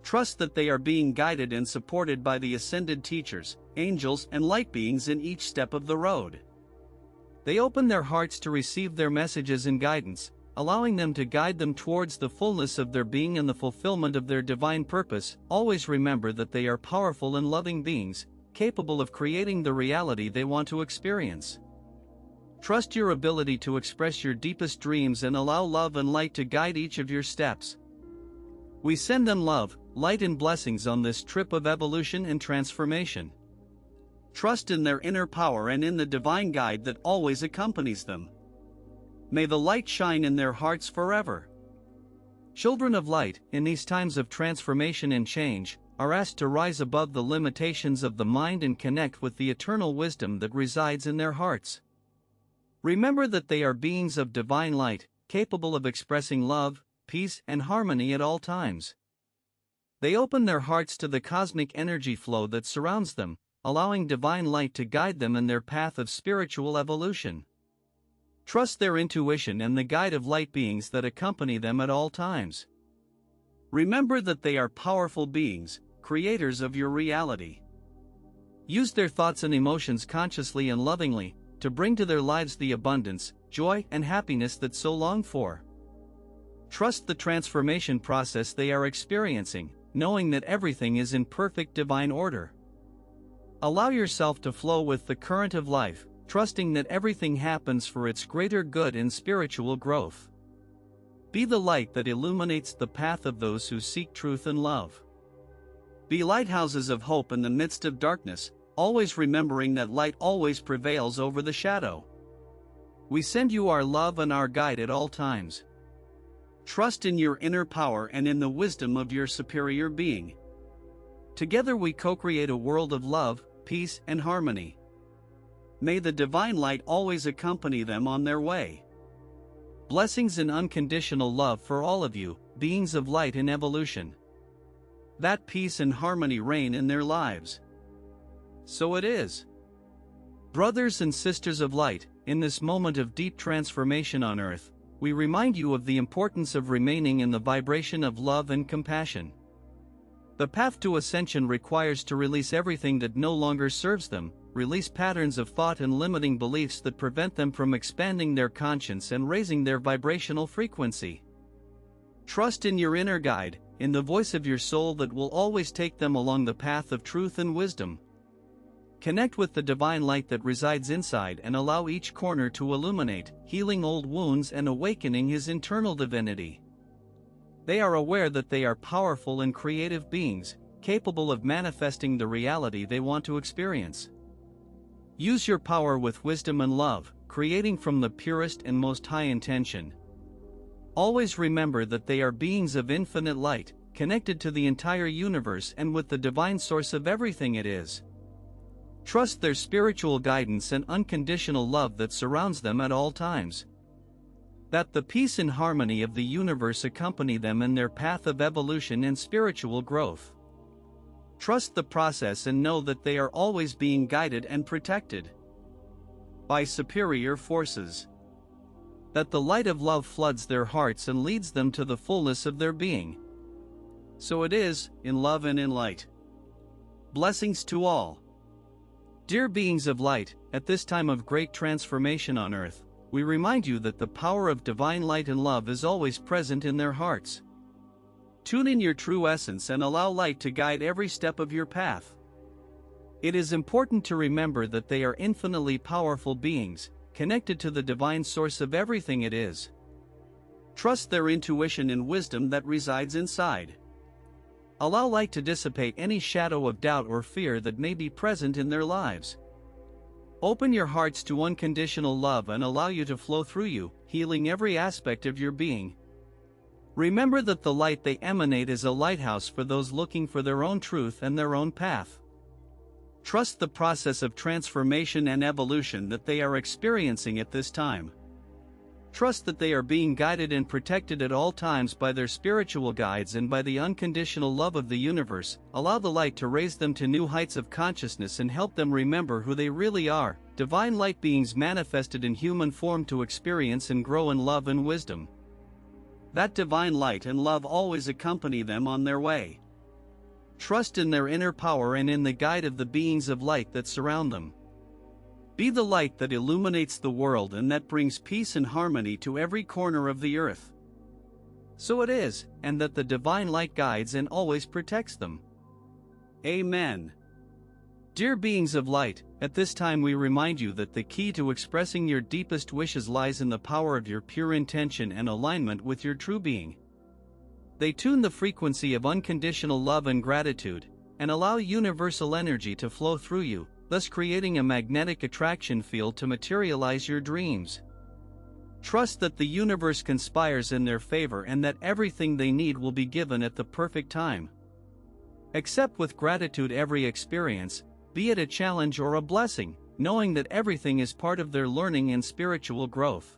Trust that they are being guided and supported by the ascended teachers, angels, and light beings in each step of the road. They open their hearts to receive their messages and guidance, allowing them to guide them towards the fullness of their being and the fulfillment of their divine purpose. Always remember that they are powerful and loving beings, capable of creating the reality they want to experience. Trust your ability to express your deepest dreams and allow love and light to guide each of your steps. We send them love, light, and blessings on this trip of evolution and transformation. Trust in their inner power and in the divine guide that always accompanies them. May the light shine in their hearts forever. Children of light, in these times of transformation and change, are asked to rise above the limitations of the mind and connect with the eternal wisdom that resides in their hearts. Remember that they are beings of divine light, capable of expressing love, peace, and harmony at all times. They open their hearts to the cosmic energy flow that surrounds them, allowing divine light to guide them in their path of spiritual evolution. Trust their intuition and the guide of light beings that accompany them at all times. Remember that they are powerful beings, creators of your reality. Use their thoughts and emotions consciously and lovingly to bring to their lives the abundance, joy, and happiness that so long for. Trust the transformation process they are experiencing, knowing that everything is in perfect divine order. Allow yourself to flow with the current of life, trusting that everything happens for its greater good and spiritual growth. Be the light that illuminates the path of those who seek truth and love. Be lighthouses of hope in the midst of darkness, always remembering that light always prevails over the shadow. We send you our love and our guide at all times. Trust in your inner power and in the wisdom of your superior being. Together we co-create a world of love, peace, and harmony. May the divine light always accompany them on their way. Blessings and unconditional love for all of you, beings of light in evolution. That peace and harmony reign in their lives. So it is. Brothers and sisters of light, in this moment of deep transformation on Earth, we remind you of the importance of remaining in the vibration of love and compassion. The path to ascension requires to release everything that no longer serves them, release patterns of thought and limiting beliefs that prevent them from expanding their conscience and raising their vibrational frequency. Trust in your inner guide, in the voice of your soul that will always take them along the path of truth and wisdom. Connect with the divine light that resides inside and allow each corner to illuminate, healing old wounds and awakening his internal divinity. They are aware that they are powerful and creative beings, capable of manifesting the reality they want to experience. Use your power with wisdom and love, creating from the purest and most high intention. Always remember that they are beings of infinite light, connected to the entire universe and with the divine source of everything it is. Trust their spiritual guidance and unconditional love that surrounds them at all times. That the peace and harmony of the universe accompany them in their path of evolution and spiritual growth. Trust the process and know that they are always being guided and protected by superior forces. That the light of love floods their hearts and leads them to the fullness of their being. So it is, in love and in light. Blessings to all. Dear beings of light, at this time of great transformation on Earth, we remind you that the power of divine light and love is always present in their hearts. Tune in your true essence and allow light to guide every step of your path. It is important to remember that they are infinitely powerful beings, connected to the divine source of everything it is. Trust their intuition and wisdom that resides inside. Allow light to dissipate any shadow of doubt or fear that may be present in their lives. Open your hearts to unconditional love and allow you to flow through you, healing every aspect of your being. Remember that the light they emanate is a lighthouse for those looking for their own truth and their own path. Trust the process of transformation and evolution that they are experiencing at this time. Trust that they are being guided and protected at all times by their spiritual guides and by the unconditional love of the universe. Allow the light to raise them to new heights of consciousness and help them remember who they really are, divine light beings manifested in human form to experience and grow in love and wisdom. That divine light and love always accompany them on their way. Trust in their inner power and in the guide of the beings of light that surround them. Be the light that illuminates the world and that brings peace and harmony to every corner of the earth. So it is, and that the divine light guides and always protects them. Amen. Dear beings of light, at this time we remind you that the key to expressing your deepest wishes lies in the power of your pure intention and alignment with your true being. They tune the frequency of unconditional love and gratitude, and allow universal energy to flow through you, thus creating a magnetic attraction field to materialize your dreams. Trust that the universe conspires in their favor and that everything they need will be given at the perfect time. Accept with gratitude every experience, be it a challenge or a blessing, knowing that everything is part of their learning and spiritual growth.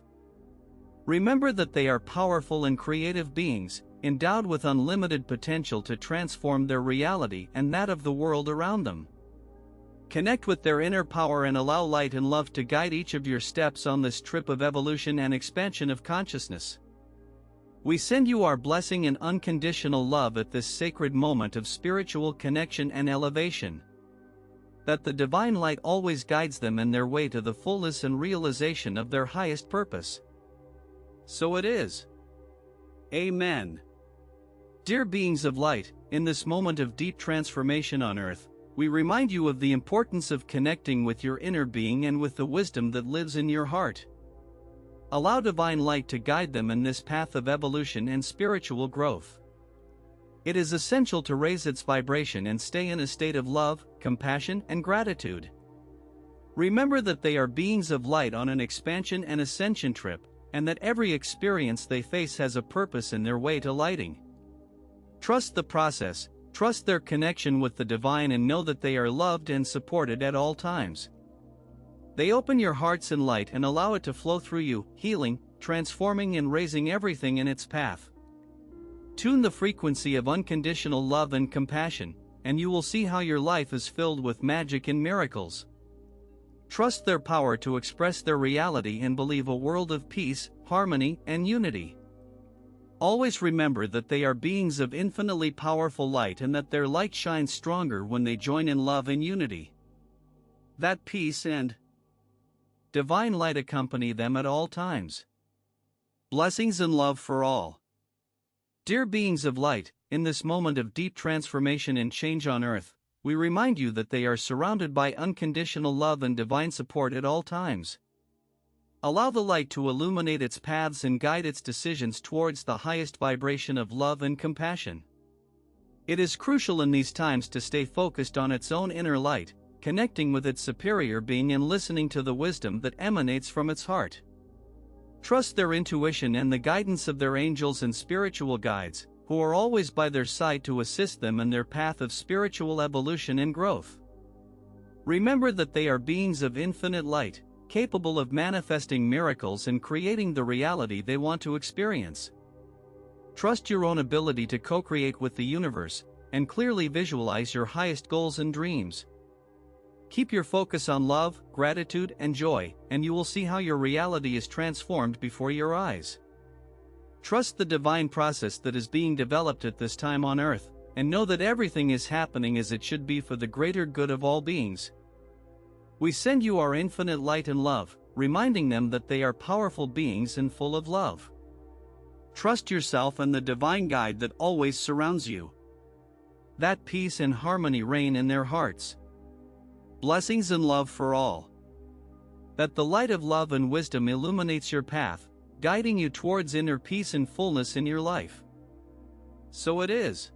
Remember that they are powerful and creative beings, endowed with unlimited potential to transform their reality and that of the world around them. Connect with their inner power and allow light and love to guide each of your steps on this trip of evolution and expansion of consciousness. We send you our blessing and unconditional love at this sacred moment of spiritual connection and elevation. That the divine light always guides them in their way to the fullness and realization of their highest purpose. So it is. Amen. Dear beings of light, in this moment of deep transformation on Earth, we remind you of the importance of connecting with your inner being and with the wisdom that lives in your heart. Allow divine light to guide them in this path of evolution and spiritual growth. It is essential to raise its vibration and stay in a state of love, compassion, and gratitude. Remember that they are beings of light on an expansion and ascension trip, and that every experience they face has a purpose in their way to lighting. Trust the process, trust their connection with the divine, and know that they are loved and supported at all times. They open your hearts in light and allow it to flow through you, healing, transforming and raising everything in its path. Tune the frequency of unconditional love and compassion, and you will see how your life is filled with magic and miracles. Trust their power to express their reality and believe a world of peace, harmony, and unity. Always remember that they are beings of infinitely powerful light and that their light shines stronger when they join in love and unity. That peace and divine light accompany them at all times. Blessings and love for all. Dear beings of light, in this moment of deep transformation and change on earth, we remind you that they are surrounded by unconditional love and divine support at all times. Allow the light to illuminate its paths and guide its decisions towards the highest vibration of love and compassion. It is crucial in these times to stay focused on its own inner light, connecting with its superior being and listening to the wisdom that emanates from its heart. Trust their intuition and the guidance of their angels and spiritual guides, who are always by their side to assist them in their path of spiritual evolution and growth. Remember that they are beings of infinite light, capable of manifesting miracles and creating the reality they want to experience. Trust your own ability to co-create with the universe, and clearly visualize your highest goals and dreams. Keep your focus on love, gratitude, and joy, and you will see how your reality is transformed before your eyes. Trust the divine process that is being developed at this time on earth, and know that everything is happening as it should be for the greater good of all beings. We send you our infinite light and love, reminding them that they are powerful beings and full of love. Trust yourself and the divine guide that always surrounds you. That peace and harmony reign in their hearts. Blessings and love for all. That the light of love and wisdom illuminates your path, guiding you towards inner peace and fullness in your life. So it is.